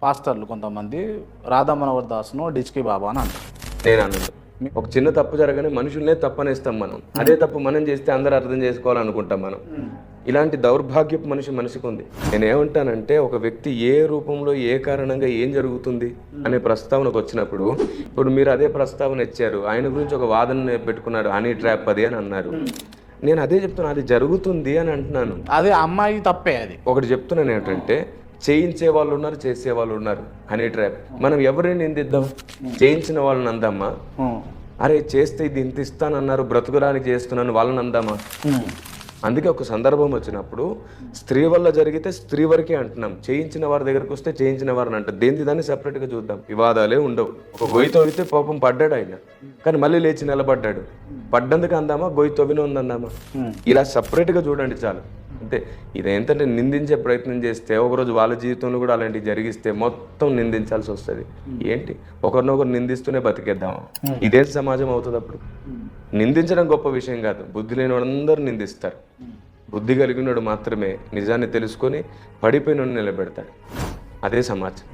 పాస్టర్లు కొంతమంది రాధా మనోహర్ దాస్ను డిచ్కి బాబా అని అంటారు. నేను అన్నది ఒక చిన్న తప్పు జరగని మనుషుల్నే తప్పనేస్తాం మనం. అదే తప్పు మనం చేస్తే అందరూ అర్థం చేసుకోవాలనుకుంటాం మనం. ఇలాంటి దౌర్భాగ్యపు మనిషికి ఉంది. నేనేమంటానంటే ఒక వ్యక్తి ఏ రూపంలో ఏ కారణంగా ఏం జరుగుతుంది అనే ప్రస్తావనకు వచ్చినప్పుడు, ఇప్పుడు మీరు అదే ప్రస్తావన ఇచ్చారు, ఆయన గురించి ఒక వాదన పెట్టుకున్నారు, హనీ ట్రాప్ అది అని అన్నారు. నేను అదే చెప్తున్నా, అది జరుగుతుంది అని అంటున్నాను. అదే అమ్మాయి తప్పే. అది ఒకటి చెప్తున్నాను ఏంటంటే, చేయించే వాళ్ళు ఉన్నారు, చేసే వాళ్ళు ఉన్నారు. హనీ ట్రాప్ మనం ఎవరిని నిందిద్దాం? చేయించిన వాళ్ళని అందామా? అరే చేస్తే ఇది ఇంత ఇస్తానన్నారు, బ్రతుకురానికి చేస్తున్నాను వాళ్ళని అందామా? అందుకే ఒక సందర్భం వచ్చినప్పుడు స్త్రీ వల్ల జరిగితే స్త్రీ వరకే అంటున్నాం, చేయించిన వారి దగ్గరకు వస్తే చేయించిన వారిని అంటాం. దేని దాన్ని సెపరేట్గా చూద్దాం, వివాదాలే ఉండవు. ఒక గొయ్యి తవ్వితే పాపం పడ్డాడు ఆయన, కానీ మళ్ళీ లేచి నిలబడ్డాడు. పడ్డందుకు అందామా, గొయ్యి తవ్విన ఉందందామా? ఇలా సపరేట్గా చూడండి చాలు. అంతే. ఇదేంటంటే నిందించే ప్రయత్నం చేస్తే ఒకరోజు వాళ్ళ జీవితంలో కూడా అలాంటివి జరిగిస్తే మొత్తం నిందించాల్సి వస్తుంది. ఏంటి ఒకరినొకరు నిందిస్తూనే బతికేద్దాం? ఇదే సమాజం అవుతుంది అప్పుడు. నిందించడం గొప్ప విషయం కాదు, బుద్ధి లేని వాళ్ళందరూ నిందిస్తారు. బుద్ధి కలిగినోడు మాత్రమే నిజాన్ని తెలుసుకొని పడిపోయిన నిలబెడతాడు. అదే సమాజం.